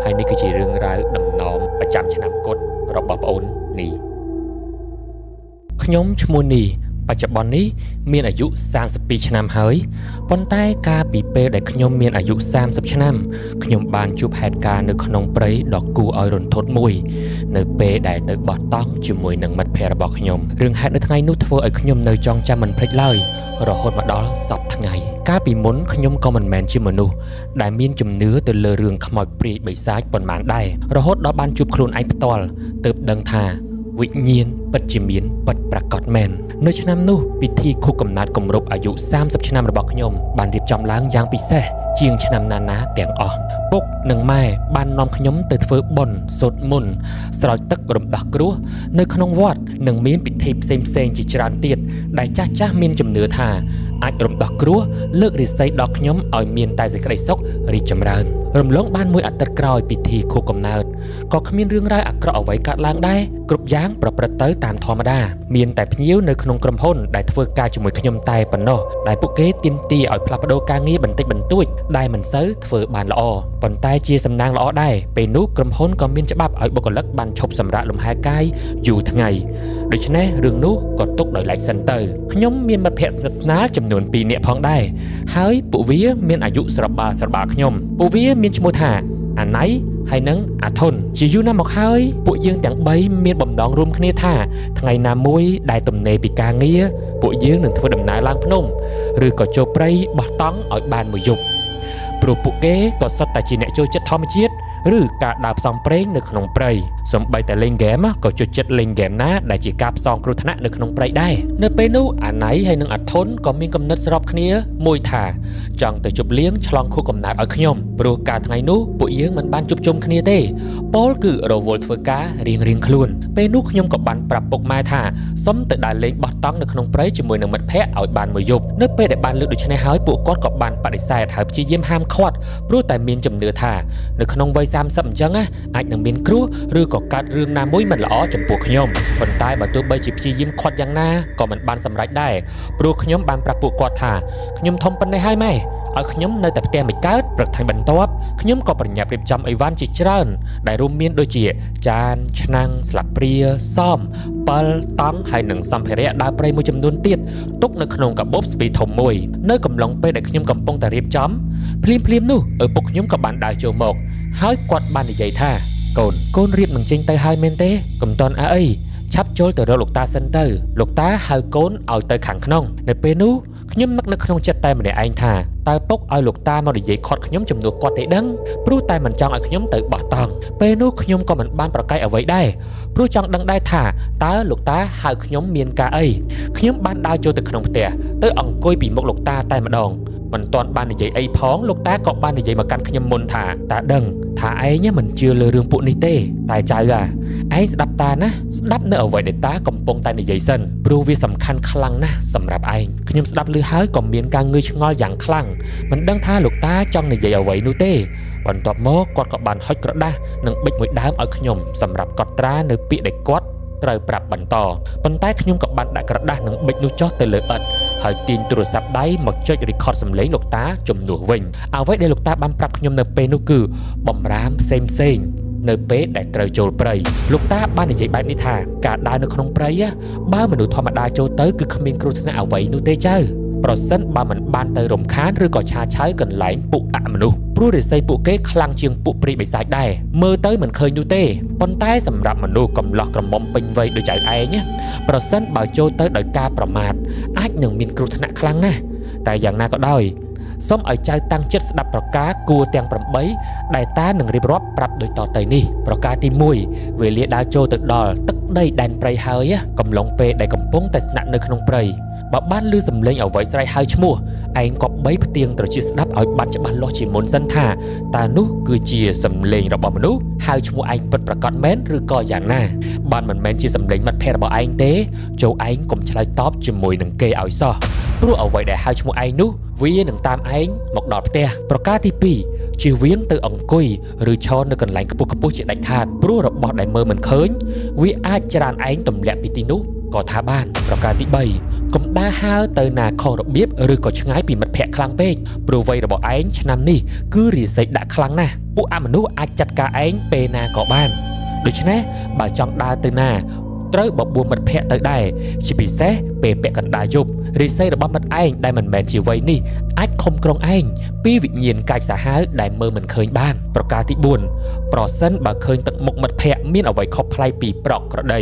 ហើយនេះគឺជារឿងរ៉ាវដំណំប្រចាំឆ្នាំគត់របស់ប្អូននេះខ្ញុំឈ្មោះនេះបច្ចុប្បន្ននេះមានអាយុ32ឆ្នាំហើយប៉ុន្តែកាលពីពេលដែលខ្ញុំមានអាយុ30ឆ្នាំខ្ញុំបានជួបហេតុការណ៍នៅក្នុងព្រៃដ៏គួរឲ្យរន្ធត់មួយនៅពេលដែលទៅបោះតង់ជាមួយនឹងមិត្តភ័ក្តិរបស់ខ្ញុំរឿងហេតុនៅថ្ងៃនោះធ្វើឲ្យខ្ញុំនៅចងចាំមិនភ្លេចឡើយរហូតមកដល់សពថ្ងៃកាលពីមុនខ្ញុំក៏មិនមែនជាមនុស្សដែលមានជំនឿទៅលើរឿងខ្មោចព្រាយបិសាចប៉ុន្មានដែររហូតដល់បានជួបខ្លួនឯងផ្ទាល់ទើបដឹងថាវិញ្ញាណពិតជាមានពិតប្រាកដមែននៅឆ្នាំនោះពិធីខួបកំណើតគម្រប់អាយុ30ឆ្នាំរបស់ខ្ញុំបានរៀបចំឡើងយ៉ាងពិសេសជាងឆ្នាំណាទាំងអស់ពុកនិងម៉ែបាននាំខ្ញុំទៅធ្វើបុណ្យសូត្រមន្តស្រោចទឹករំដោះគ្រោះនៅក្នុងវត្តនិងមានពិធីផ្សេងជាច្រើនទៀតដែលចាស់មានជំនឿថាអាចរំដោះគ្រោះលើករាសីដល់ខ្ញុំឲ្យមានតែសេចក្តីសុខរីកចម្រើនរំលងបានមួយអាទិត្យក្រោយពិធីខួបកំណើតក៏គ្មានរឿងរ៉ាវអាក្រក់អ្វីកើតឡើងដែរគ្រប់យ៉ាងប្រព្រឹត្តទៅតាមធម្មតាមានតែភ្ញៀវនៅក្នុងក្រុមហ៊ុនដែលធ្វើការជាមួយខ្ញុំតែប៉ុណ្ណោះដែលពួកគេទាមទារឲ្យផ្លាស់ប្ដូរការងារបន្តិចបន្តួចដែលមិនសូវធ្វើបានល្អប៉ុន្តែជាសំណាងល្អដែរពេលនោះក្រុមហ៊ុនក៏មានច្បាប់ឲ្យបុគ្គលិកបានឈប់សម្រាកលំហែកាយយូរថ្ងៃដូច្នេះរឿងនោះក៏ទុកដោយឡែកសិនទៅខ្ញុំមានមិត្តភក្តិស្និទ្ធស្នាលចំនួន2នាក់ផងដែរហើយពួកវាមានអាយុស្របាលខ្ញុំពួកវាមានឈ្មោះថាអាណៃហើយនឹងអាធុនជាយូរណាស់មកហើយពួកយើងទាំង3មានបំណងរួមគ្នាថាថ្ងៃណាមួយដែលទំនេរពីការងារពួកយើងនឹងធ្វើដំណើរឡើងភ្នំឬក៏ចូលព្រៃបោះតង់ឲ្យបានមួយយប់ព្រោះពួកគេក៏សុទ្ធតែជាអ្នកចូលចិត្តធម្មជាតិឬការដើរផ្សងព្រេងនៅក្នុងព្រៃសូម្បីតែលេងហ្គេមក៏ចូលចិត្តលេងហ្គេមណាដែលជាការផ្សងគ្រោះថ្នាក់នៅក្នុងព្រៃដែរនៅពេលនោះអាណៃហើយនិងអាធុនក៏មានគំនិតស្របគ្នាមួយថាចង់ទៅជប់លៀងឆ្លងខួបកំណើតឲ្យខ្ញុំព្រោះកាលថ្ងៃនោះពួកយើងមិនបានជួបជុំគ្នាទេប៉ូលគឺរវល់ធ្វើការរៀងខ្លួនពេលនោះខ្ញុំក៏បានប្រាប់ពុកម៉ែថាសុំទៅដើរលេងបោះតង់នៅក្នុងព្រៃជាមួយនឹងមិត្តភ័ក្តិឲ្យបានមួយយប់នៅពេលដែលបានលើកដូច្នេះហើយពួកគាត់ក៏បានបដិសេធហើយព្យាយាមហាមឃាត់ព្រោះតែមានជំនឿថានៅក្នុងវ័យ30អញ្ចឹងអាចនឹងមានគ្រោះឬក៏កើតរឿងណាមួយមិនល្អចំពោះខ្ញុំប៉ុន្តែបើទោះបីជាព្យាយាមខាត់យ៉ាងណាក៏មិនបានសម្រេចដែរព្រោះខ្ញុំបានប្រាប់ពួកគាត់ថាខ្ញុំធំប៉ុណ្ណេះហើយម៉ែឲ្យខ្ញុំនៅតែផ្ទះមិនកើតព្រឹកថ្ងៃបន្ទាប់ខ្ញុំក៏ប្រញាប់រៀបចំអីវ៉ាន់ជាច្រើនដែលរួមមានដូចជាចានឆ្នាំងស្លាបព្រាសមពិលតង់ហើយនិងសម្ភារៈដើរព្រៃមួយចំនួនទៀតទុកនៅក្នុងកាបូបស្ពីធំមួយនៅកំឡុងពេលដែលខ្ញុំកំពុងតែរៀបចំភ្លាមនោះឪពុកខ្ញុំក៏បានដើរចូលមកហើយគាត់បាននិយាយថាកូនរៀបនឹងចេញទៅហើយមែនទេកុំតន់អីឆាប់ចូលទៅរកលោកតាសិនទៅលោកតាហៅកូនឲ្យទៅខាងក្នុងនៅពេលនោះខ្ញុំនឹកនៅក្នុងចិត្តតែម្នាក់ឯងថាតើពុកឲ្យលោកតាមកនិយាយខាត់ខ្ញុំជំនួសគាត់ទេដឹងព្រោះតែមិនចង់ឲ្យខ្ញុំទៅបោះតង់ពេលនោះខ្ញុំក៏មិនបានប្រកែកអ្វីដែរព្រោះចង់ដឹងដែរថាតើលោកតាហៅខ្ញុំមានការអីខ្ញុំបានដើរចូលទៅក្នុងផ្ទះទៅអង្គុយពីមុខលោកតាតែម្ដងមិនទាន់បាននិយាយអីផងលោកតាក៏បាននិយាយមកកាន់ខ្ញុំមុនថាតាដឹងថាឯងមិនជឿលើរឿងពួកនេះទេតែចៅឯងស្ដាប់តាណាស្ដាប់នៅអ្វីដែលតាកំពុងតែនិយាយសិនព្រោះវាសំខាន់ខ្លាំងណាស់សម្រាប់ឯងខ្ញុំស្ដាប់ឮហើយក៏មានការងឿឆ្ងល់យ៉ាងខ្លាំងមិនដឹងថាលោកតាចង់និយាយអ្វីនោះទេបន្ទាប់មកគាត់ក៏បានហុចក្រដាសនិងប៊ិចមួយដើមឲ្យខ្ញុំសម្រាប់កត់ត្រានៅពាក្យដែលគាត់ត្រូវប្រាប់បន្តប៉ុន្តែខ្ញុំក៏បានដាក់ក្រដាសនិងប៊ិចនោះចុះទៅលើឥដ្ឋហើយទាញទូរស័ព្ទដៃមកចុច record សំឡេងលោកតាជំនួសវិញអ្វីដែលលោកតាបានប្រាប់ខ្ញុំនៅពេលនោះគឺបំរាមផ្សេងនៅពេលដែលត្រូវចូលព្រៃលោកតាបាននិយាយបែបនេះថាការដើរនៅក្នុងព្រៃបើមនុស្សធម្មតាចូលទៅគឺគ្មានគ្រោះថ្នាក់អ្វីនោះទេចៅប្រសិនបើមិនបានទៅរំខានឬក៏ឆាឆៅកន្លែងពួកអមនុស្សព្រោះរាសីពួកគេខ្លាំងជាងពួកព្រាយបិសាចដែរមើលទៅមិនឃើញនោះទេប៉ុន្តែសម្រាប់មនុស្សកំឡោះក្រមុំពេញវ័យដូចចៅឯងប្រសិនបើចូលទៅដោយការប្រមាថអាចនឹងមានគ្រោះថ្នាក់ខ្លាំងណាស់តែយ៉ាងណាក៏ដោយសូមឲ្យចៅតាំងចិត្តស្ដាប់ប្រការគួរទាំង8ដែលតានឹងរៀបរាប់ប្រាប់ដូចតទៅនេះប្រការទី1វេលាដើរចូលទៅដល់ទឹកដីដែនព្រៃហើយកំឡុងពេលដែលកំពុងតែស្នាក់នៅក្នុងព្រៃបើបានឮសំឡេងអ្វីស្រែកហៅឈ្មោះឯងក៏បីផ្ទៀងត្រចៀកស្ដាប់ឲ្យបានច្បាស់លាស់ជាមុនសិនថាតើនោះគឺជាសំឡេងរបស់មនុស្សហៅឈ្មោះឯងពិតប្រាកដមែនឬក៏យ៉ាងណាបានមិនមែនជាសំឡេងមិត្តភក្តិរបស់ឯងទេចូលឯងកុំឆ្លើយតបជាមួយនឹងគេឲ្យសោះព្រោះអ្វីដែលហៅឈ្មោះឯងនោះវានឹងតាមឯងមកដល់ផ្ទះប្រការទី2ជៀសវាងទៅអង្គុយឬឈរនៅកន្លែងខ្ពស់ជាដាច់ខាតព្រោះរបស់ដែលមើលមិនឃើញវាអាចច្រានឯងទម្លាក់ពីទីនោះក៏ថាបានប្រការទី3កុំដើរហើរទៅណាខុសរបៀបឬក៏ឆ្ងាយពីមិត្តភ័ក្តិខ្លាំងពេកព្រោះវ័យរបស់ឯងឆ្នាំនេះគឺរាសីដាក់ខ្លាំងណាស់ ពួកអមនុស្សអាចចាត់ការឯងពេលណាក៏បានដូច្នេះបើចង់ដើរទៅណាត្រូវបបួលមិត្តភ័ក្តិទៅដែរជាពិសេសពេលពាក់កណ្ដាលយប់រិស័យរបស់មិត្តឯងដែលមិនមែនជាវ័យនេះអាចខំក្រងឯងពីវិញ្ញាណកាចសាហាវដែលមើលមិនឃើញបានប្រការទី4ប្រសិនបើឃើញទឹកមុខមិត្តភ័ក្តិមានអ្វីខុសប្លែកពីប្រក់ក្រដី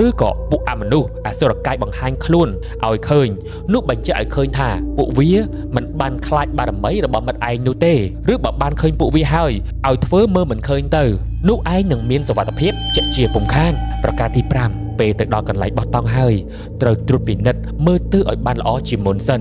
ឬក៏ពួកអមនុស្សអសុរកាយបង្ហាញខ្លួនឲ្យឃើញនោះបញ្ជាក់ឲ្យឃើញថាពួកវាមិនបានខ្លាចបារមីរបស់មិត្តឯងនោះទេឬបើបានឃើញពួកវាហើយឲ្យធ្វើមើលមិនឃើញទៅនោះឯងនឹងមានសុវត្ថិភាពជាក់ជាពុំខានប្រការទី5ពេលទៅដល់កន្លែងបោះតង់ហើយត្រូវត្រួតពិនិត្យមើលទិសឲ្យបានល្អជាមុនសិន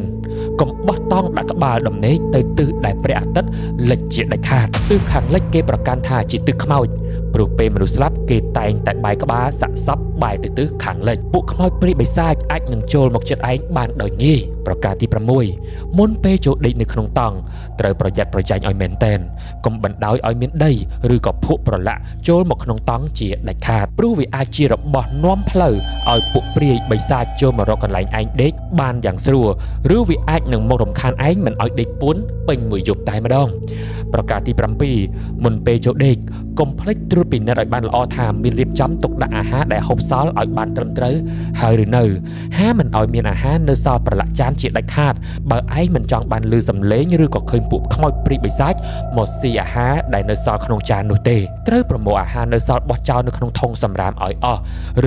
កុំបោះតង់ដាក់ក្បាលដំណេកទៅទិសដែលព្រះអាទិត្យលិចជាដាច់ខាតទិសខាងលិចគេប្រកាន់ថាជាទិសខ្មោចព្រោះពេលមនុស្សស្លាប់គេតែងតែបែរក្បាលសាក់សពបែរទៅទិសខាងលិចពួកខ្មោចព្រាយបិសាចអាចនឹងចូលមកជិតឯងបានដោយងាយប្រការទី6មុនពេលចូលដេកនៅក្នុងតង់ត្រូវប្រយ័ត្នប្រយែងឲ្យមែនតែនកុំបណ្ដោយឲ្យមានដីឬក៏ភក់ប្រឡាក់ចូលមកក្នុងតង់ជាដាច់ខាតព្រោះវាអាចជារបស់នាំផ្លូវឲ្យពួកព្រាយបិសាចចូលមករកកន្លែងឯងដេកបានយ៉ាងស្រួលឬវាអាចនឹងមករំខានឯងមិនឲ្យដេកពួនពេញមួយយប់តែម្ដងប្រការទី7មុនពេលចូលដេកកុំភ្លេចត្រួតពិនិត្យឲ្យបានល្អថាមានរៀបចំទុកដាក់អាហារដែលហូបសល់ឲ្យបានត្រឹមត្រូវហើយឬនៅហាមមិនឲ្យមានអាហារនៅសល់ប្រឡាក់ចានជាដាច់ខាតបើឯងមិនចង់បានឮសំឡេងឬក៏ឃើញពួកខ្មោចព្រាយបិសាចមកស៊ីអាហារដែលនៅសល់ក្នុងចាននោះទេត្រូវប្រមូលអាហារនៅសល់បោះចោលនៅក្នុងធុងសម្រាមឲ្យអស់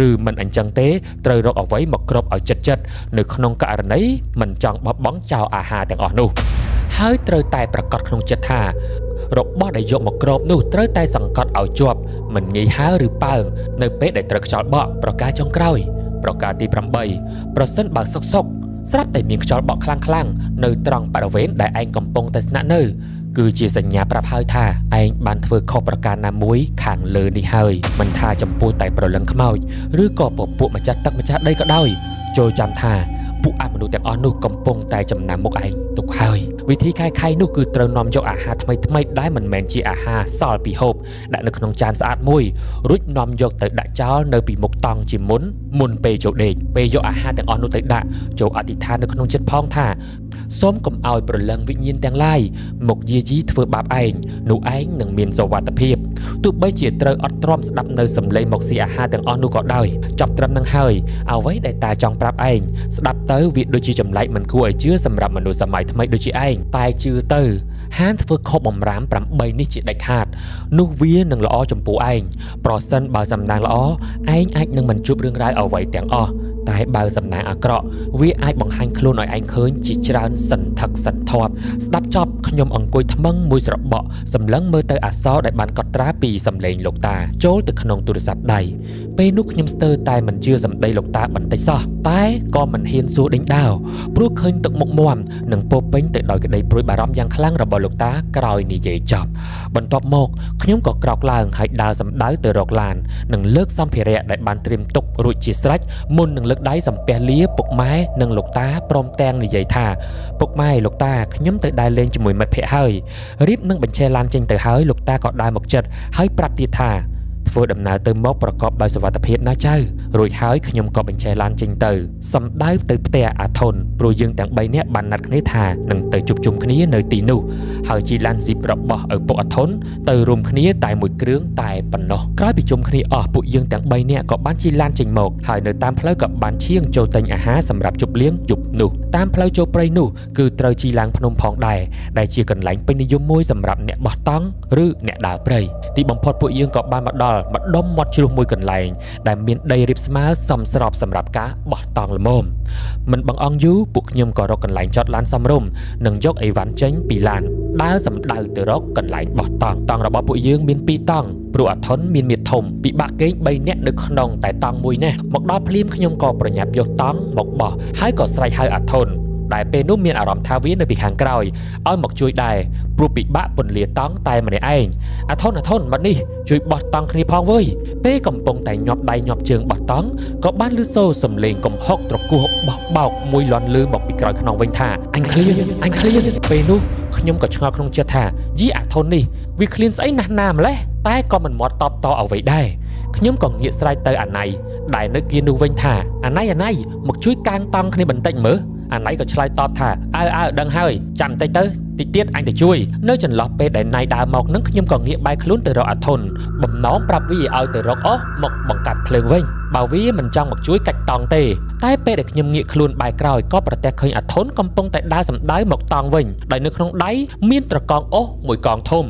ឬមិនអញ្ចឹងទេត្រូវរកអ្វីមកគ្របឲ្យជិតៗនៅក្នុងករណីមិនចង់បោះបង់ចោលអាហារទាំងអស់នោះហើយត្រូវតែប្រកាសក្នុងចិត្តថារបស់ដែលយកមកគ្របនោះត្រូវតែសង្កត់ឲ្យជាប់មិនងាយហើរឬប៉ើងនៅពេលដែលត្រូវខ្យល់បក់ប្រការចុងក្រោយប្រការទី8ប្រសិនបើសុកស្រាប់តែមានខ្យល់បក់ខ្លាំងៗនៅត្រង់បរិវេណដែលឯងកំពុងតែស្នាក់នៅគឺជាសញ្ញាប្រាប់ហើយថាឯងបានធ្វើខុសប្រការណាមួយខាងលើនេះហើយមិនថាចំពោះតែប្រលឹងខ្មោចឬក៏ពពួកម្ចាស់ទឹកម្ចាស់ដីក៏ដោយចូលចាំថាពួកអមនុស្សទាំងអស់នោះកំពុងតែចំណាំមុខឯងទុកហើយវិធីកែខៃនោះគឺត្រូវនាំយកអាហារថ្មីដែលមិនមែនជាអាហារសល់ពីហូបដាក់នៅក្នុងចានស្អាតមួយរួចនាំយកទៅដាក់ចោលនៅពីមុខតង់ជាមុនពេលចូលដេកពេលយកអាហារទាំងអស់នោះទៅដាក់ចូលអធិដ្ឋាននៅក្នុងចិត្តផងថាសូមកុំឲ្យប្រលឹងវិញ្ញាណទាំងឡាយមកយាយីធ្វើបាបឯងនោះឯងនឹងមានសុវត្ថិភាពទោះបីជាត្រូវអត់ទ្រាំស្ដាប់នៅសំឡេងមកស៊ីអាហារទាំងអស់នោះក៏ដោយចប់ត្រឹមនឹងហើយអ្វីដែលតាចង់ប្រាប់ឯងស្ដាប់ទៅវាដូចជាចម្លែកមិនគួរឲ្យជឿសម្រាប់មនុស្សសម័យថ្មីដូចជាឯងតែជឿទៅហាមធ្វើខុសបំរាម8នេះជាដាច់ខាតនោះវានឹងល្អចំពោះឯងប្រសិនបើសំណាងល្អឯងអាចនឹងមិនជួបរឿងរ៉ាវអ្វីទាំងអស់តែបើសំណាងអាក្រក់វាអាចបង្ហាញខ្លួនឲ្យឯងឃើញជាច្រើនសន្ធឹកសន្ធាប់ស្ដាប់ចប់ខ្ញុំអង្គុយថ្មឹងមួយស្របក់សម្លឹងមើលទៅអក្សរដែលបានកត់ត្រាពីសំឡេងលោកតាចូលទៅក្នុងទូរស័ព្ទដៃពេលនោះខ្ញុំស្ទើរតែមិនជឿសម្ដីលោកតាបន្តិចសោះតែក៏មិនហ៊ានសួរដេញដោលព្រោះឃើញទឹកមុខមាំនិងពោពេញទៅដោយក្តីព្រួយបារម្ភយ៉ាងខ្លាំងរបស់លោកតាក្រោយនិយាយចប់បន្ទាប់មកខ្ញុំក៏ក្រោកឡើងហើយដើរសម្ដៅទៅរកឡាននិងលើកសម្ភារៈដែលបានត្រៀមទុករួចជាស្រេចមុននឹងលើកដៃសំពះលាពុកម៉ែនិងលោកតាព្រមទាំងនិយាយថាពុកម៉ែលោកតាខ្ញុំទៅដើរលេងជាមួយមិត្តភ័ក្តិហើយរៀបនឹងបញ្ឆេះឡានចេញទៅហើយលោកតាក៏ដើរមកជិតហើយប្រាប់ទៀតថាធ្វើដំណើរទៅមកប្រកបដោយសុវត្ថិភាពណាចៅរួចហើយខ្ញុំក៏បញ្ឆេះឡានចេញទៅសំដៅទៅផ្ទះអាធុនព្រោះយើងទាំង3នាក់បានណាត់គ្នាថានឹងទៅជួបជុំគ្នានៅទីនោះហើយជិះឡានស៊ីបរបស់ឪពុកអាធុនទៅរួមគ្នាតែមួយគ្រឿងតែប៉ុណ្ណោះក្រោយពីជុំគ្នាអស់ពួកយើងទាំង3នាក់ក៏បានជិះឡានចេញមកហើយនៅតាមផ្លូវក៏បានឈៀងចូលទិញអាហារសម្រាប់ជប់លៀងយប់នោះតាមផ្លូវចូលព្រៃនោះគឺត្រូវជិះឡើងភ្នំផងដែរដែលជាកន្លែងពេញនិយមមួយសម្រាប់អ្នកបោះតង់ឬអ្នកដើរព្រៃទីបំផុតពួកយើងក៏បានមកដល់ម្ដុំមាត់ជ្រោះមួយកន្លែងដែលមានដីរាបស្មើសមស្របសម្រាប់ការបោះតង់ល្មមមិនបង្អង់យូរពួកខ្ញុំក៏រកកន្លែងចតឡានសមរម្យនិងយកអីវ៉ាន់ចេញពីឡានដើរសម្ដៅទៅរកកន្លែងបោះតង់តង់របស់ពួកយើងមាន2តង់ព្រោះអាធុនមានមាឌធំពិបាកគេង3នាក់នៅក្នុងតែតង់មួយនេះមកដល់ភ្លាមខ្ញុំក៏ប្រញាប់យកតង់មកបោះហើយក៏ស្រែកហៅអាធុនដែលពេលនោះមានអារម្មណ៍ថាវានៅពីខាងក្រោយឲ្យមកជួយដែរព្រោះពិបាកពន្លាតង់តែម្នាក់ឯងអាធុនមកនេះជួយបោះតង់គ្នាផងវើយពេលកំពុងតែញាប់ដៃញាប់ជើងបោះតង់ក៏បានឮសូរសំឡេងកំហុកត្រគោះបោះបោកមួយលាន់លឺមកពីក្រោយខ្នងវិញថាអញឃ្លានពេលនោះខ្ញុំក៏ឆ្ងល់ក្នុងចិត្តថាយីអាធុននេះវាឃ្លានស្អីណាស់ណាម្លេះតែក៏មិនមាត់តបតអ្វីដែរខ្ញុំក៏ងាកស្រែកទៅអាណៃដែលនៅគៀននោះវិញថាអាណៃមកជួយកាងតង់គ្នាបន្តិចមើល អាណៃក៏ឆ្លើយតបថាអើដឹងហើយចាំបន្តិចទៅតិចទៀតអញទៅជួយនៅចន្លោះពេលដែលណៃដើរមកនឹងខ្ញុំក៏ងាកបែរខ្លួនទៅរកអាធុនបំណងប្រាប់វាឲ្យទៅរកអស់មកបង្កាត់ភ្លើងវិញបើវាមិនចង់មកជួយកាច់តង់ទេតែពេលដែលខ្ញុំងាកខ្លួនបែរក្រោយក៏ប្រទះឃើញអាធុនកំពុងតែដើរសម្ដៅមកតង់វិញដោយនៅក្នុងដៃមានត្រកងអុសមួយកងធំ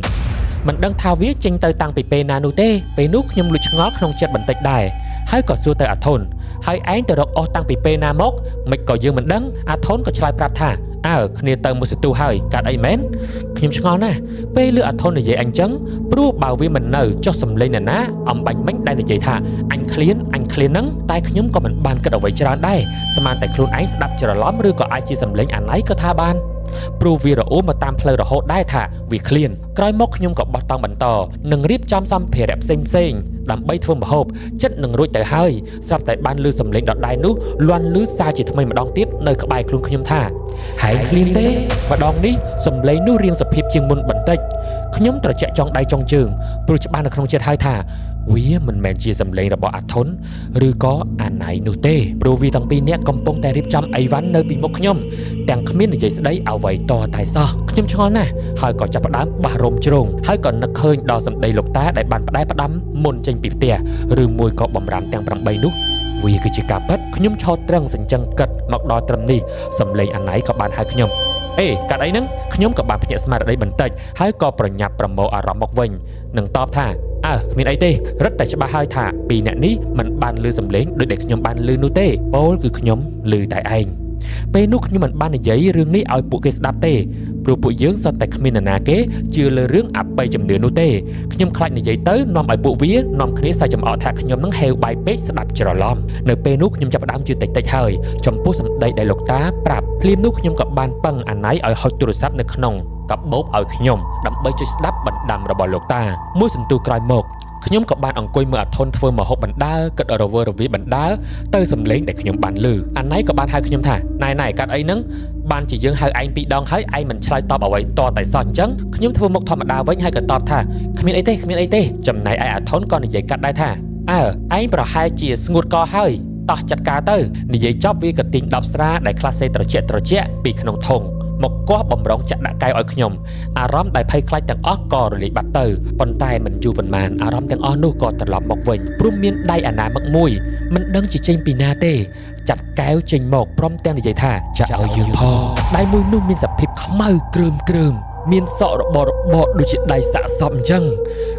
មិនដឹងថាវាចេញទៅតាំងពីពេលណានោះទេពេលនោះខ្ញុំលួចឆ្ងល់ក្នុងចិត្តបន្តិចដែរហើយក៏សួរទៅអាធុនហើយឯងទៅរកអស់តាំងពីពេលណាមកមិនក៏យើងមិនដឹងអាធុនក៏ឆ្លើយប្រាប់ថាគ្នាទៅមួយសន្ទុះហើយកាត់អីមែនខ្ញុំឆ្ងល់ណាស់ពេលលឺអាធុននិយាយអញ្ចឹងព្រោះបើវាមិននៅចុះសំឡេងណាអំបាញ់មិញដែលនិយាយថាអញឃ្លានហ្នឹងតែខ្ញុំក៏មិនបានគិតអ្វីច្រើនដែរស្មានតែខ្លួនឯងស្ដាប់ច្រឡំឬក៏អាចជាសំឡេងអាណៃក៏ថាបានព្រោះវារអូមកតាមផ្លូវរហូតដែរថាវាឃ្លានក្រោយមកខ្ញុំក៏បោះតង់បន្តនិងរៀបចំសម្ភារៈផ្សេងដើម្បីធ្វើម្ហូបចិត្តនឹងរួចទៅហើយស្រាប់តែបានលឺសំឡេងដដែលនោះលាន់លឺសារជាថ្មីម្ដងទៀតនៅក្បែរខ្លួនខ្ញុំថាហើយឃ្លានទេម្ដងនេះសំឡេងនោះរៀងសភាពជាងមុនបន្តិចខ្ញុំត្រជាក់ចង់ដៃចង់ជើងព្រោះច្បាស់នៅក្នុងចិត្តហើយថាវាមិនមែនជាសំឡេងរបស់អាធុនឬក៏អាណៃនោះទេព្រោះវាទាំងពីរនាក់កំពុងតែរៀបចំអីវ៉ាន់នៅពីមុខខ្ញុំទាំងគ្មាននិយាយស្ដីអ្វីតតែសោះខ្ញុំឆ្ងល់ណាស់ហើយក៏ចាប់ផ្ដើមបះរោមជ្រងហើយក៏នឹកឃើញដល់សម្ដីលោកតាដែលបានផ្ដែផ្ដាំមុនចេញពីផ្ទះឬមួយក៏បំរាមទាំង8នោះវាគឺជាការពិតខ្ញុំឆោតត្រឹងសញ្ជឹងគិតមកដល់ត្រឹមនេះសំឡេងអាណៃក៏បានហៅខ្ញុំកាត់អីហ្នឹងខ្ញុំក៏បានភ្ញាក់ស្មារតីបន្តិចហើយក៏ប្រញាប់ប្រមូលអារម្មណ៍មកវិញនឹងតបថាគ្មានអីទេរឹតតែច្បាស់ហើយថាពីរអ្នកនេះមិនបានលឺសំឡេងដូចដែលខ្ញុំបានលឺនោះទេពោលគឺខ្ញុំលឺតែឯងពេលនោះខ្ញុំមិនបាននិយាយរឿងនេះឲ្យពួកគេស្ដាប់ទេព្រោះពួកយើងសុទ្ធតែគ្មាននរណាគេជឿលើរឿងអបិយជំនឿនោះទេខ្ញុំខ្លាចនិយាយទៅនាំឲ្យពួកវានាំគ្នាសើចចំអកថាខ្ញុំនឹងហេវបាយពេកស្ដាប់ច្រឡំនៅពេលនោះខ្ញុំចាប់ផ្ដើមជឿតិចហើយចំពោះសម្ដីដែលលោកតាប្រាប់ភ្លាមនោះខ្ញុំក៏បានពឹងអាណៃឲ្យហុចទូរស័ព្ទនៅក្នុងកាបូបឲ្យខ្ញុំដើម្បីជួយស្ដាប់បណ្ដាំរបស់លោកតាមួយសន្ទុះក្រោយមកខ្ញុំក៏បានអង្គុយមើលអាធុនធ្វើម្ហូបបណ្ដើគិតរវើរវាយបណ្ដើទៅសំឡេងដែលខ្ញុំបានឮអាណៃក៏បានហៅខ្ញុំថាណៃកាត់អីហ្នឹងបានជាយើងហៅឯងពីរដងហើយឯងមិនឆ្លើយតបអ្វីតតែសោះអញ្ចឹងខ្ញុំធ្វើមុខធម្មតាវិញហើយក៏តបថាគ្មានអីទេចំណែកឯអាធុនក៏និយាយកាត់ដែរថាឯងប្រហែលជាស្ងួតកហើយតោះចាត់ការទៅនិយាយចប់វាក៏ទាញ10ស្រាដែលខ្លះសេត្រជាក់ពីក្នុងធុងមកគាស់បំរុងចាក់ដាក់កែវឲ្យខ្ញុំអារម្មណ៍ដែលភ័យខ្លាចទាំងអស់ក៏រលាយបាត់ទៅប៉ុន្តែមិនយូរប៉ុន្មានអារម្មណ៍ទាំងអស់នោះក៏ត្រឡប់មកវិញព្រមមានដៃអាណាមឹកមួយមិនដឹងជាចេញពីណាទេចាត់កែវចេញមកព្រមទាំងនិយាយថាចាក់ឲ្យយើងផងដៃមួយនោះមានសភាពខ្មៅគ្រើមមានសក់របដូចជាដៃសាកសពអញ្ចឹង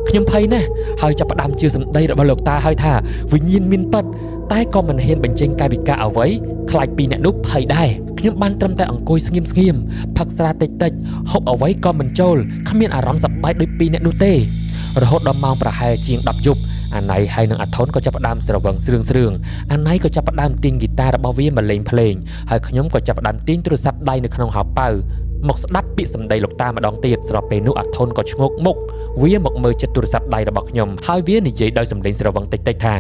ខ្ញុំភ័យណាស់ហើយចាប់ផ្ដើមជឿសម្ដីរបស់លោកតាហើយថាវិញ្ញាណមានពិតតែក៏មិនហ៊ានបញ្ចេញកាយវិការអ្វីខ្លាចពីអ្នកនោះភ័យដែរខ្ញុំបានត្រឹមតែអង្គុយស្ងៀមផឹកស្រាតិចហូបអ្វីក៏មិនចូលគ្មានអារម្មណ៍សប្បាយដូចពីអ្នកនោះទេរហូតដល់ម៉ោងប្រហែលជាង10យប់អាណៃហើយនឹងអាធុនក៏ចាប់ផ្ដើមស្រវឹងស្រឿងអាណៃក៏ចាប់ផ្ដើមទាញហ្គីតារបស់វាមកលេងភ្លេងហើយខ្ញុំក៏ចាប់ផ្ដើមទាញទូរស័ព្ទដៃនៅក្នុងហោប៉ៅមកស្ដាប់ពាក្យសម្ដីលោកតាម្ដងទៀតស្របពេលនោះអាធុនក៏ឈ្ងោកមុខវាមកមើលចិត្តទូរស័ព្ទដៃរបស់ខ្ញុំហើយវានិយាយដោយសម្លេងស្រវឹងតិចថា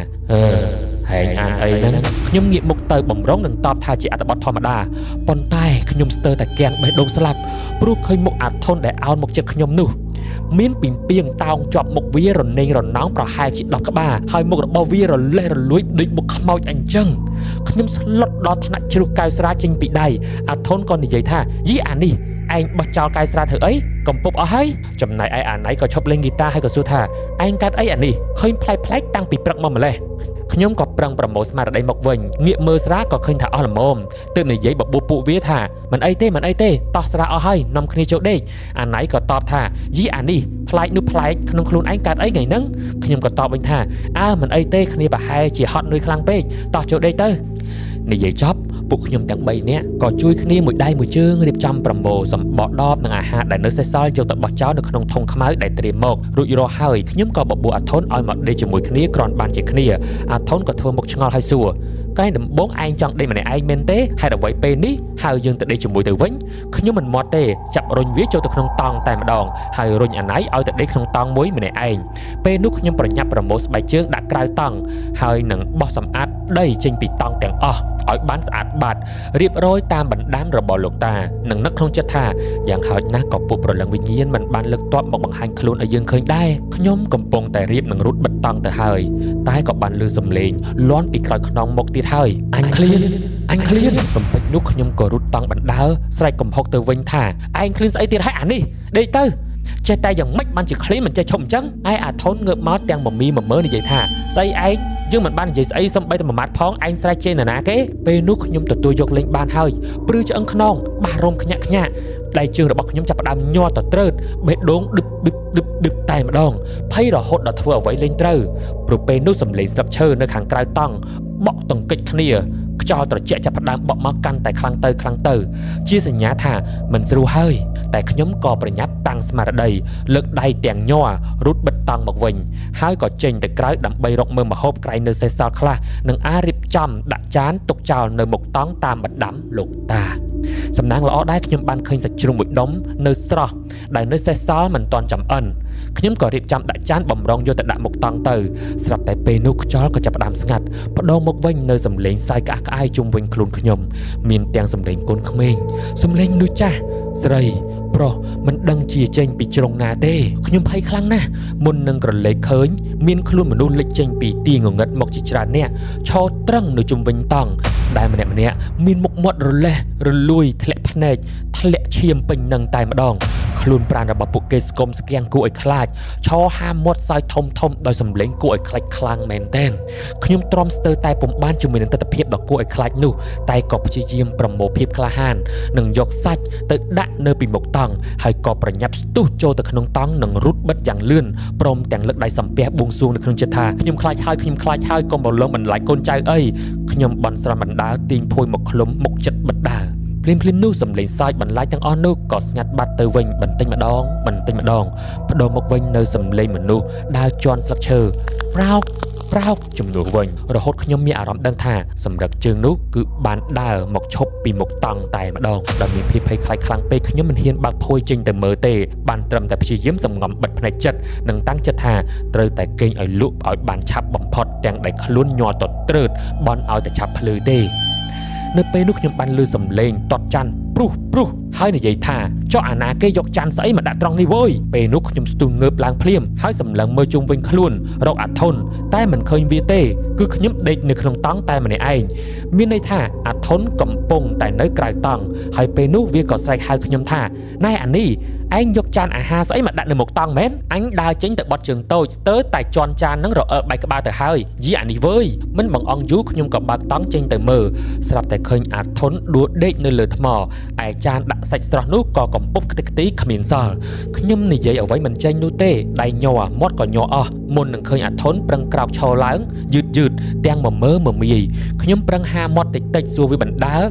ហែងអានអីហ្នឹងខ្ញុំងាកមុខទៅបំរុងនឹងតបថាជាអត្ថបទធម្មតាប៉ុន្តែខ្ញុំស្ទើរតែគាំងបេះដូងស្លាប់ព្រោះឃើញមុខអាធុនដែលអោនមកចិត្តខ្ញុំនោះមានពីងពីងតោងជាប់មុខវារនេងរណោងប្រហែលជា10ក្បាលហើយមុខរបស់វារលេះរលួយដូចមុខខ្មោចអញ្ចឹងខ្ញុំស្លុតដល់ថ្នាក់ជ្រុះកែវស្រាចេញពីដៃអាធុនក៏និយាយថាយីអានេះឯងបោះចោលកែវស្រាធ្វើអីកំពុបអស់ហើយចំណែកឯអាណៃក៏ឈប់លេងហ្គីតាហើយក៏សួរថាឯងកាត់អីអានេះឃើញប្លែកតាំងពីព្រឹកមកម្លេះខ្ញុំក៏ប្រឹងប្រមូលស្មារតីមកវិញងាកមើលស្រាក៏ឃើញថាអស់ល្មមទើបនិយាយបបួលពួកវាថាមិនអីទេតោះស្រាអស់ហើយនាំគ្នាចូលដេកអាណៃក៏តបថាយីអានេះប្លែកនោះប្លែកក្នុងខ្លួនឯងកើតអីថ្ងៃហ្នឹងខ្ញុំក៏តបវិញថាមិនអីទេគ្នាប្រហែលជាហត់នឿយខ្លាំងពេកតោះចូលដេកទៅនិយាយចប់ពួកខ្ញុំទាំង3នាក់ក៏ជួយគ្នាមួយដៃមួយជើងរៀបចំប្រមូលសម្បកដបនិងអាហារដែលនៅសេសសល់យកទៅបោះចោលនៅក្នុងធុងខ្មៅដែលត្រៀមមករួចរាល់ហើយខ្ញុំក៏បបួលអាធុនឲ្យមកដេកជាមួយគ្នាគ្រាន់បានជាគ្នាអាធុនក៏ធ្វើមុខឆ្ងល់ហើយសួរកែដំបងឯងចង់ដេកម្នាក់ឯងមែនទេហេតុអ្វីពេលនេះហៅយើងទៅដេកជាមួយទៅវិញខ្ញុំមិនមាត់ទេចាប់រុញវាចូលទៅក្នុងតង់តែម្ដងហើយរុញអាណៃឲ្យទៅដេកក្នុងតង់មួយម្នាក់ឯងពេលនោះខ្ញុំប្រញាប់ប្រមូលស្បែកជើងដាក់ក្រៅតង់ហើយនឹងបោះសម្អាតដីចេញពីតង់ទាំងអស់ឲ្យបានស្អាតបាតរៀបរយតាមបណ្ដាំរបស់លោកតានឹងនឹកក្នុងចិត្តថាយ៉ាងហោចណាស់ក៏ពួកប្រលឹងវិញ្ញាណមិនបានលើកទ័ពមកបង្ហាញខ្លួនឲ្យយើងឃើញដែរខ្ញុំកំពុងតែរៀបនឹងរត់បិទតង់ទៅហើយតែក៏បានឮសំឡេងលាន់ពីក្រោយខ្នងមកទៀតហើយអញឃ្លាន anh Clean បំពេចនោះខ្ញុំក៏រត់តង់បណ្ដើស្រែកកំហុកទៅវិញថាឯង Clean ស្អីទៀតហើយអានេះដេកទៅចេះតែយ៉ាងម៉េចបានជា Clean មិនចេះឈប់អញ្ចឹងឯអាថុនងើបមកទាំងមមីមើនិយាយថាស្អីឯងយើងមិនបាននិយាយស្អីសំបីតែមួយម៉ាត់ផងឯងស្រែកជេរណាគេពេលនោះខ្ញុំទទួលយកលេងបានហើយព្រឺឆ្អឹងខ្នងបាសរោមខ្ញាក់ខ្ញាក់ដៃជើងរបស់ខ្ញុំចាប់ផ្ដើមញ័រទៅត្រើតបេះដូងឌឹបតែម្ដងភ័យរហូតដល់ធ្វើអ្វីលេងត្រូវព្រោះពេលនោះសំឡេងស្លឹកឈើនៅខាងក្រៅតង់បក់ទង្គិចគ្នាខ្យល់ត្រជាក់ចាប់ផ្ដើមបក់មកកាន់តែខ្លាំងទៅជាសញ្ញាថាមិនស្រួលហើយតែខ្ញុំក៏ប្រញាប់តាំងស្មារតីលើកដៃទាំងញ័ររត់បិទតង់មកវិញហើយក៏ចេញទៅក្រៅដើម្បីរកមើលម្ហូបក្រៃនៅសេសសល់ខ្លះនិងអាចរៀបចំដាក់ចានទុកចោលនៅមុខតង់តាមបណ្ដាំលោកតាសំណាងល្អដែរខ្ញុំបានឃើញសាច់ជ្រូកមួយដុំនៅស្រស់ដែលនៅសេសសល់មិនទាន់ចំអិនខ្ញុំក៏រៀបចំដាក់ចានបំរុងយកទៅដាក់មុខតង់ទៅស្រាប់តែពេលនោះខ្យល់ក៏ចាប់ផ្ដើមស្ងាត់បដូរមកវិញនៅសំឡេងសាយក្អាក់ក្អាយជុំវិញខ្លួនខ្ញុំមានទាំងសំឡេងកូនក្មេងសំឡេងមនុស្សចាស់ស្រីប្រុសមិនដឹងជាចេញពីជ្រុងណាទេខ្ញុំភ័យខ្លាំងណាស់មុននឹងក្រឡេកឃើញមានខ្លួនមនុស្សលេចចេញពីទីងងឹតមកជាច្រើនអ្នកឈរត្រឹងនៅជុំវិញតង់ដែលម្នាក់មានមុខមាត់រលេះរលួយធ្លាក់ភ្នែកធ្លាក់ឈាមពេញនឹងតែម្ដងខ្លួនប្រាណរបស់ពួកគេស្គមស្គាំងគួរឲ្យខ្លាចឈរហាមាត់សើចធំដោយសំឡេងគួរឲ្យខ្លាចខ្លាំងមែនទែនខ្ញុំទ្រាំស្ទើរតែពុំបានជាមួយនឹងទស្សនភាពដ៏គួរឲ្យខ្លាចនោះតែក៏ព្យាយាមប្រមូលភាពក្លាហាននិងយកសាច់ទៅដាក់នៅពីមុខតង់ហើយក៏ប្រញាប់ស្ទុះចូលទៅក្នុងតង់និងរត់បិទយ៉ាងលឿនព្រមទាំងលើកដៃសំពះបួងសួងនៅក្នុងចិត្តថាខ្ញុំខ្លាចហើយកុំប្រឡងបន្លាចកូនចៅអីខ្ញុំបន់ស្រន់បណ្ដាលទាញភួយមកឃ្លុំមុខចិត្តបណ្ដាលភ្លាមនោះសំឡេងសើចបន្លាចទាំងអស់នោះក៏ស្ងាត់បាត់ទៅវិញបន្តិចម្ដងបដូរមកវិញនៅសំឡេងមនុស្សដើរជន់ស្លឹកឈើប្រោកជំនួសវិញរហូតខ្ញុំមានអារម្មណ៍ដឹងថាសម្រឹកជើងនោះគឺបានដើរមកឈប់ពីមុខតង់តែម្ដងដោយមានភាពភ័យខ្លាចខ្លាំងពេកខ្ញុំមិនហ៊ានបើកភួយចេញទៅមើលទេបានត្រឹមតែព្យាយាមសម្ងំបិទភ្នែកចិត្តនិងតាំងចិត្តថាត្រូវតែគេងឲ្យលក់ឲ្យបានឆាប់បំផុតទាំងដែលខ្លួនញ័រតត្រើតបន់ឲ្យតែឆាប់ភ្លឺទេនៅពេលនោះខ្ញុំបានឮសំឡេងតតចាន់ព្រុសហើយនិយាយថាចុះអាណាគេយកចាន់ស្អីមកដាក់ត្រង់នេះវើយពេលនោះខ្ញុំស្ទុះងើបឡើងភ្លាមហើយសម្លឹងមើលជុំវិញខ្លួនរកអាធុនតែមិនឃើញវាទេគឺខ្ញុំដេកនៅក្នុងតង់តែម្នាក់ឯងមានន័យថាអាធុនកំពុងតែនៅក្រៅតង់ហើយពេលនោះវាក៏ស្រែកហៅខ្ញុំថាណែអានេះឯងយកចានអាហារស្អីមកដាក់នៅមុខតង់មែនអញដើរចេញទៅបត់ជើងតូចស្ទើរតែជន់ចាននឹងរអើបែកក្បាលទៅហើយយីអានេះវើយមិនបងអង្គយូរខ្ញុំក៏បើកតង់ចេញទៅមើលស្រាប់តែឃើញអាធុនដួលដេកនៅលើថ្មឯចានដាក់សាច់ស្រស់នោះក៏កំពុបខ្ទេចខ្ទីគ្មានសល់ខ្ញុំនិយាយអ្វីមិនចេញនោះទេដៃញ័រមាត់ក៏ញ័រអស់មុននឹងឃើញអាធុនប្រឹងក្រោកឈរឡើងយឺតទាំងមើលមមាយខ្ញុំប្រឹងហាមាត់តិចសួរវាបណ្ដើរ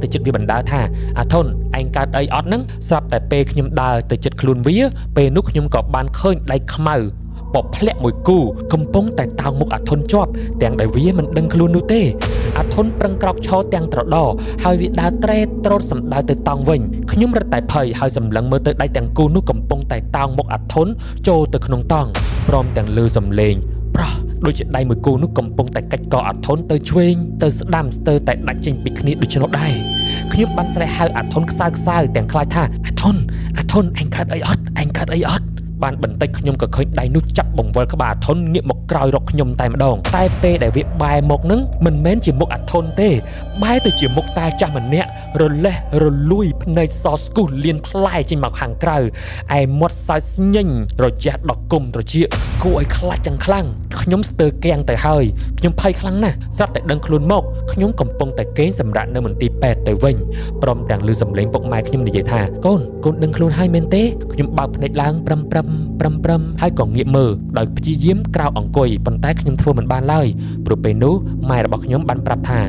ទៅចិត្តវាបណ្ដើរថាអាធុនឯងកើតអីអត់ហ្នឹងស្រាប់តែពេលខ្ញុំដើរទៅចិត្តខ្លួនវាពេលនោះខ្ញុំក៏បានឃើញដៃខ្មៅបបផ្លាក់មួយគូកំពុងតែតោងមុខអាធុនជាប់ទាំងដែលវាមិនដឹងខ្លួននោះទេអាធុនប្រឹងក្រោកឈរទាំងត្រដោហើយវាដើរត្រេតត្រោតសម្ដៅទៅតង់វិញខ្ញុំរត់តែភ័យហើយសម្លឹងមើលទៅដៃទាំងគូនោះកំពុងតែតោងមុខអាធុនចូលទៅក្នុងតង់ព្រមទាំងឮសំឡេងប្រោះដូចជាដៃមួយគូនោះកំពុងតែកាច់កអាធុនទៅឆ្វេងទៅស្ដាំស្ទើរតែដាច់ចេញពីគ្នាដូច្នោះដែរខ្ញុំបានស្រែកហៅអាធុនខ្សៅទាំងខ្លាចថាអាធុនឯងកើតអីអត់បានបន្តិចខ្ញុំក៏ឃើញដៃនោះចាប់បង្វិលក្បាលអាធុនងាកមកក្រោយរកខ្ញុំតែម្ដងតែពេលដែលវាបែរមកនឹងមិនមែនជាមុខអាធុនទេបែរទៅជាមុខតាចាស់ម្នាក់រលេះរលួយភ្នែកសស្គុះលៀនផ្លែចេញមកខាងក្រៅឯមាត់សើចស្ញញរជះដកគុំត្រចៀកគួរឲ្យខ្លាចយ៉ាងខ្លាំងខ្ញុំស្ទើរគាំងទៅហើយខ្ញុំភ័យខ្លាំងណាស់ស្រាប់តែដឹងខ្លួនមកខ្ញុំកំពុងតែគេងសម្រាប់នៅមន្ទីរពេទ្យទៅវិញព្រមទាំងឮសំឡេងពុកម៉ែខ្ញុំនិយាយថាកូនដឹងខ្លួនហើយមែនទេខ្ញុំបើកភ្នែកឡើងប្រឹមហើយក៏ងាកមើលដោយព្យាយាមក្រោកអង្គុយប៉ុន្តែខ្ញុំធ្វើមិនបានឡើយព្រោះពេលនោះម៉ែរបស់ខ្ញុំបានប្រាប់ថា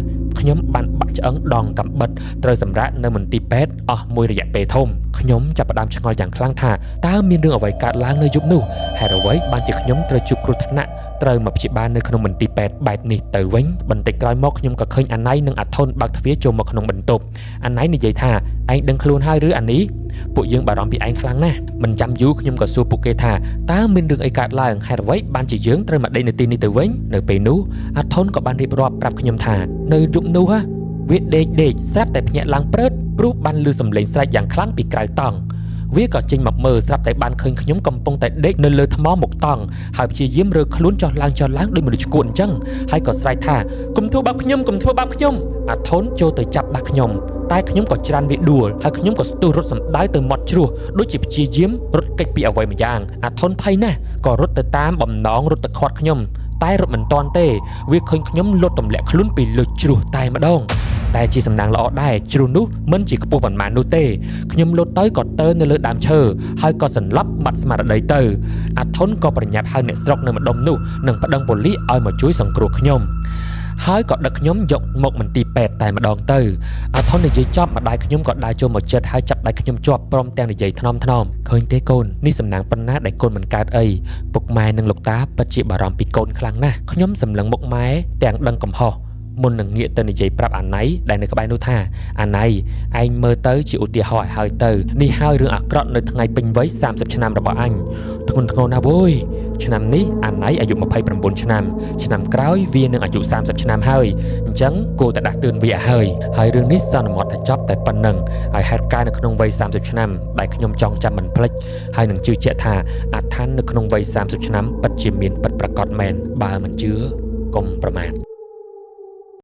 ខ្ញុំបានបាក់ឆ្អឹងដងកំបិតត្រូវសម្រាកនៅមន្ទីរពេទ្យអស់មួយរយៈពេលធំខ្ញុំចាប់ផ្ដើមឆ្ងល់យ៉ាងខ្លាំងថាតើមានរឿងអ្វីកើតឡើងនៅយប់នោះហេតុអ្វីបានជាខ្ញុំត្រូវជួបគ្រោះថ្នាក់ត្រូវមកព្យាបាលនៅក្នុងមន្ទីរពេទ្យបែបនេះទៅវិញបន្តិចក្រោយមកខ្ញុំក៏ឃើញអាណៃនិងអាធុនបើកទ្វារចូលមកក្នុងបន្ទប់អាណៃនិយាយថាឯងដឹងខ្លួនហើយឬអានេះពួកយើងបារម្ភពីឯងខ្លាំងណាស់មិនចាំយូរខ្ញុំក៏សួរពួកគេថាតើមានរឿងអីកើតឡើងហេតុអ្វីបានជាយើងត្រូវមកដេកនៅទីនេះទៅវិញនៅពេលនោះអាធុនក៏បានរៀបរាប់ប្រាប់ខ្ញុំថានៅយប់នោះវាដេកស្រាប់តែភ្ញាក់ឡើងព្រឹតព្រោះបានឮសំឡេងស្រែកយ៉ាងខ្លាំងពីក្រៅតង់ វាក៏ចេញមកមើលស្រាប់តែបានឃើញខ្ញុំកំពុងតែដេកនៅលើថ្មមុខតង់ហើយព្យាយាមរើខ្លួនចុះឡើងដោយមនុស្សឈួតអញ្ចឹងហើយក៏ស្រែកថាកុំធ្វើបាបខ្ញុំអាធុនចូលទៅចាប់បាក់ខ្ញុំតែខ្ញុំក៏ច្រានវាដួលហើយខ្ញុំក៏ស្ទុះរត់សម្ដៅទៅមាត់ជ្រោះដូចជាព្យាយាមរត់គេចពីអ្វីម្យ៉ាងអាធុនភ័យណាស់ក៏រត់ទៅតាមបំណងរត់ទៅខាត់ខ្ញុំតែរត់មិនទាន់ទេវាឃើញខ្ញុំលត់ទម្លាក់ខ្លួនពីលើជ្រោះតែម្ដងតែជាសំណាងល្អដែរជ្រោះនោះមិនជាខ្ពស់ប៉ុន្មាននោះទេខ្ញុំលត់ទៅក៏ទៅនៅលើដើមឈើហើយក៏សន្លប់បាត់ស្មារតីទៅអាធុនក៏ប្រញាប់ហៅអ្នកស្រុកនៅម្ដុំនោះនិងប្តឹងប៉ូលីសឲ្យមកជួយសង្គ្រោះខ្ញុំហើយក៏ដឹកខ្ញុំយកមកមន្ទីរពេទ្យតែម្ដងទៅអាធុននិយាយចប់ម្ដាយខ្ញុំក៏ដើរចូលមកជិតហើយចាប់ដៃខ្ញុំជាប់ព្រមទាំងនិយាយថ្នមឃើញទេកូននេះសំណាងប៉ុណ្ណាដែលកូនមិនកើតអីពុកម៉ែនិងលោកតាពិតជាបារម្ភពីកូនខ្លាំងណាស់ខ្ញុំសម្លឹងមុខម៉ែទាំងដឹងកំហុសមុននឹងងាកទៅនិយាយប្រាប់អាណៃដែលនៅក្បែរនោះថាអាណៃឯងមើលទៅជាឧទាហរណ៍ឲ្យហើយទៅនេះហើយរឿងអាក្រក់នៅថ្ងៃពេញវ័យ30ឆ្នាំរបស់អញធ្ងន់ធ្ងរណាស់វើយឆ្នាំនេះអាណៃអាយុ29ឆ្នាំឆ្នាំក្រោយវានឹងអាយុ30ឆ្នាំហើយអញ្ចឹងគួរតែដាស់តឿនវាហើយរឿងនេះសន្មត់ថាចប់តែប៉ុណ្្នឹងហើយហេតុការណ៍នៅក្នុងវ័យ30ឆ្នាំដែលខ្ញុំចង់ចាំមិនភ្លេចហើយនឹងជឿជាក់ថាអាថ័ន្តនៅក្នុងវ័យ30ឆ្នាំពិតជាមានពិតប្រាកដមែនបើមិនជឿកុំប្រមាថ